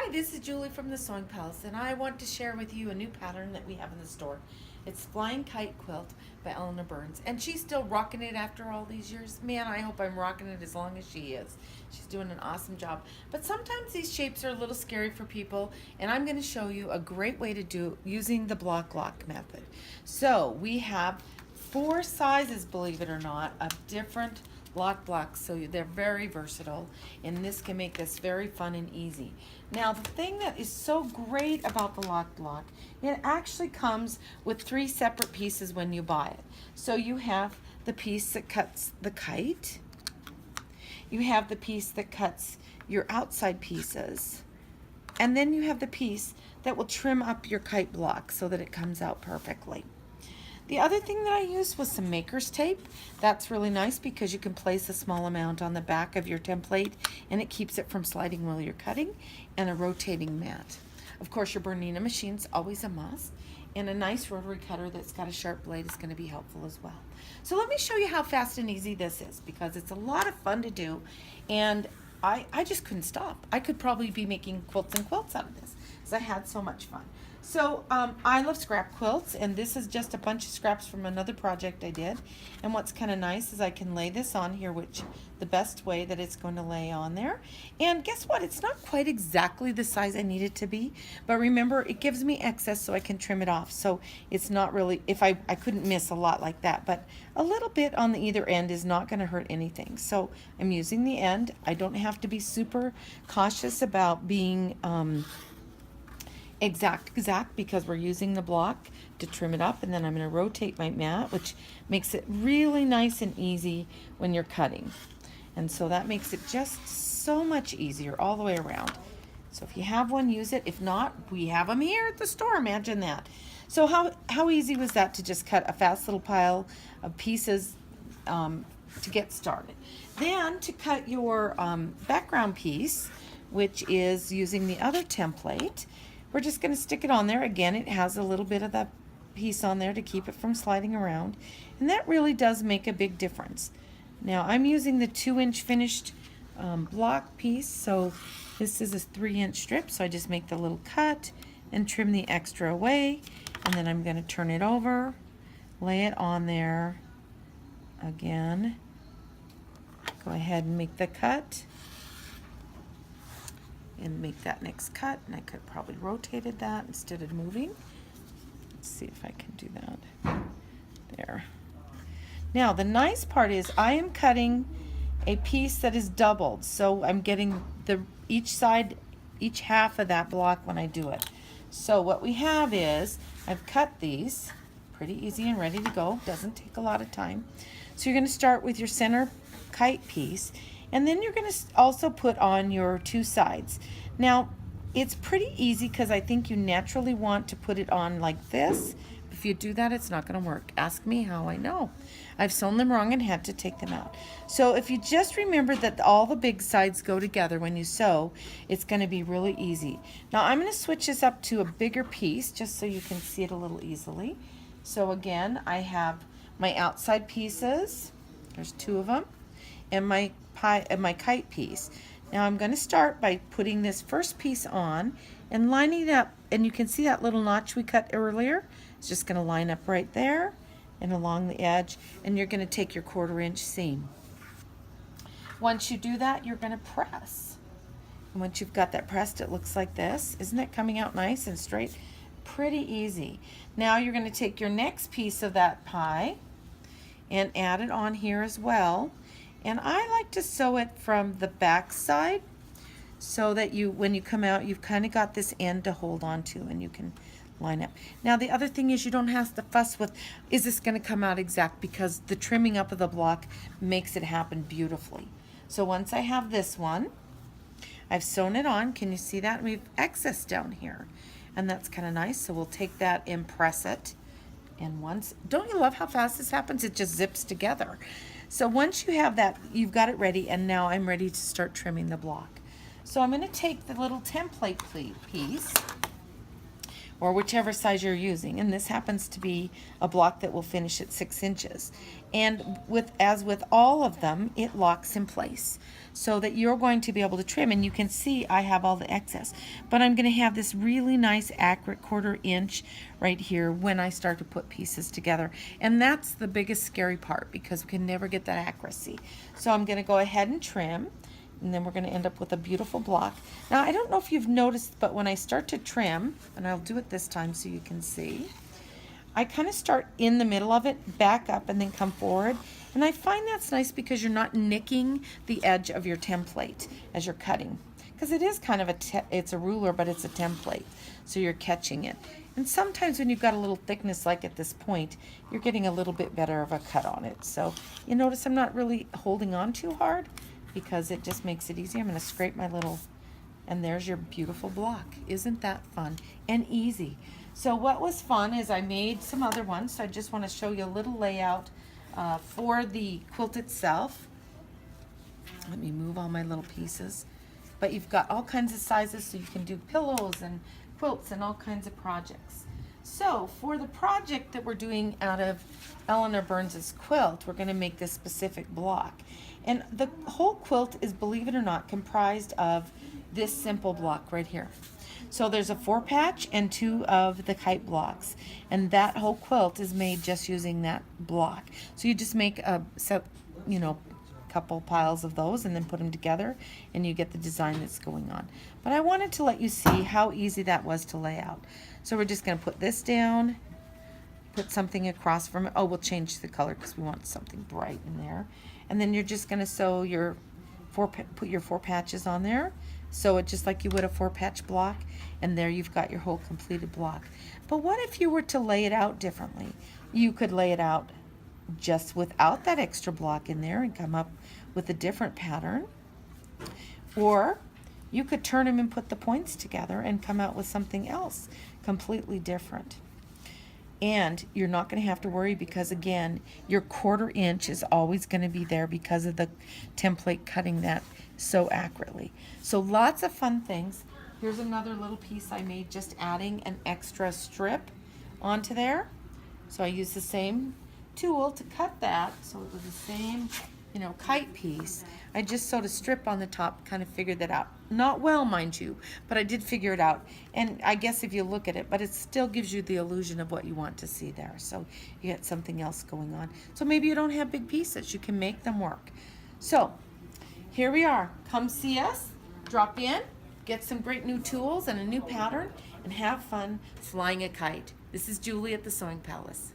Hi, this is Julie from the Sewing Palace, and I want to share with you a new pattern that we have in the store. It's Flying Kite Quilt by Eleanor Burns, and she's still rocking it after all these years. Man, I hope I'm rocking it as long as she is. She's doing an awesome job. But sometimes these shapes are a little scary for people, and I'm going to show you a great way to do using the Bloc-loc method. So we have 4 sizes, believe it or not, of different block blocks, so they're very versatile, and this can make this very fun and easy. Now, the thing that is so great about the block, it actually comes with 3 separate pieces when you buy it. So you have the piece that cuts the kite, you have the piece that cuts your outside pieces, and then you have the piece that will trim up your kite block so that it comes out perfectly. The other thing that I used was some maker's tape. That's really nice because you can place a small amount on the back of your template and it keeps it from sliding while you're cutting, and a rotating mat. Of course, your Bernina machine's always a must, and a nice rotary cutter that's got a sharp blade is going to be helpful as well. So let me show you how fast and easy this is, because it's a lot of fun to do, and I just couldn't stop. I could probably be making quilts and quilts out of this because I had so much fun. So I love scrap quilts, and this is just a bunch of scraps from another project I did. And what's kind of nice is I can lay this on here, which the best way that it's going to lay on there. And guess what? It's not quite exactly the size I need it to be, but remember, it gives me excess so I can trim it off. So it's not really, if I couldn't miss a lot like that, but a little bit on the either end is not going to hurt anything. So I'm using the end. I don't have to be super cautious about being exact because we're using the block to trim it up, and then I'm going to rotate my mat, which makes it really nice and easy when you're cutting. And so that makes it just so much easier all the way around. So if you have one, use it. If not, we have them here at the store. Imagine that. So how easy was that to just cut a fast little pile of pieces to get started? Then to cut your background piece, which is using the other template, we're just going to stick it on there. Again, it has a little bit of that piece on there to keep it from sliding around, and that really does make a big difference. Now I'm using the 2-inch finished block piece, so this is a 3-inch strip, so I just make the little cut and trim the extra away, and then I'm going to turn it over, lay it on there again, go ahead and make the cut and make that next cut. And I could have probably rotated that instead of moving. Let's see if I can do that. There. Now the nice part is I am cutting a piece that is doubled, so I'm getting each half of that block when I do it. So what we have is I've cut these pretty easy and ready to go. Doesn't take a lot of time. So you're going to start with your center kite piece, and then you're going to also put on your 2 sides. Now, it's pretty easy because I think you naturally want to put it on like this. If you do that, it's not going to work. Ask me how I know. I've sewn them wrong and had to take them out. So if you just remember that all the big sides go together when you sew, it's going to be really easy. Now, I'm going to switch this up to a bigger piece just so you can see it a little easily. So again, I have my outside pieces. There's 2 of them. And my kite piece. Now I'm going to start by putting this first piece on and lining it up, and you can see that little notch we cut earlier. It's just going to line up right there and along the edge, and you're going to take your 1/4-inch seam. Once you do that, you're going to press. And once you've got that pressed, it looks like this. Isn't it coming out nice and straight? Pretty easy. Now you're going to take your next piece of that pie and add it on here as well. And I like to sew it from the back side so that when you come out, you've kind of got this end to hold on to and you can line up. Now the other thing is you don't have to fuss with, is this going to come out exact, because the trimming up of the block makes it happen beautifully. So once I have this one, I've sewn it on. Can you see that? We've excess down here, and that's kind of nice. So we'll take that and press it. And once, don't you love how fast this happens? It just zips together. So once you have that, you've got it ready, and now I'm ready to start trimming the block. So I'm going to take the little template piece, or whichever size you're using. And this happens to be a block that will finish at 6 inches. And as with all of them, it locks in place so that you're going to be able to trim. And you can see I have all the excess, but I'm going to have this really nice accurate 1/4 inch right here when I start to put pieces together. And that's the biggest scary part, because we can never get that accuracy. So I'm going to go ahead and trim, and then we're going to end up with a beautiful block. Now, I don't know if you've noticed, but when I start to trim, and I'll do it this time so you can see, I kind of start in the middle of it, back up, and then come forward. And I find that's nice because you're not nicking the edge of your template as you're cutting. Because it is kind of it's a ruler, but it's a template, so you're catching it. And sometimes when you've got a little thickness like at this point, you're getting a little bit better of a cut on it. So you notice I'm not really holding on too hard, because it just makes it easy. I'm going to scrape my little, and there's your beautiful block. Isn't that fun and easy? So what was fun is I made some other ones. So I just want to show you a little layout for the quilt itself. Let me move all my little pieces. But you've got all kinds of sizes, so you can do pillows and quilts and all kinds of projects. So for the project that we're doing out of Eleanor Burns's quilt, we're going to make this specific block. And the whole quilt is, believe it or not, comprised of this simple block right here. So there's a 4-patch and 2 of the kite blocks, and that whole quilt is made just using that block. So you just make a couple piles of those and then put them together, and you get the design that's going on. But I wanted to let you see how easy that was to lay out. So we're just going to put this down, put something across from it. Oh, we'll change the color because we want something bright in there. And then you're just going to sew your put your 4 patches on there. Sew it just like you would a 4-patch block, and there you've got your whole completed block. But what if you were to lay it out differently? You could lay it out just without that extra block in there and come up with a different pattern. Or you could turn them and put the points together and come out with something else completely different. And you're not going to have to worry, because again, your 1/4 inch is always going to be there because of the template cutting that so accurately. So lots of fun things. Here's another little piece I made, just adding an extra strip onto there. So I used the same tool to cut that, so it was the same, kite piece. I just sewed a strip on the top, kind of figured that out. Not well, mind you, but I did figure it out. And I guess if you look at it, but it still gives you the illusion of what you want to see there. So you get something else going on. So maybe you don't have big pieces, you can make them work. So here we are. Come see us, drop in, get some great new tools and a new pattern, and have fun flying a kite. This is Julie at the Sewing Palace.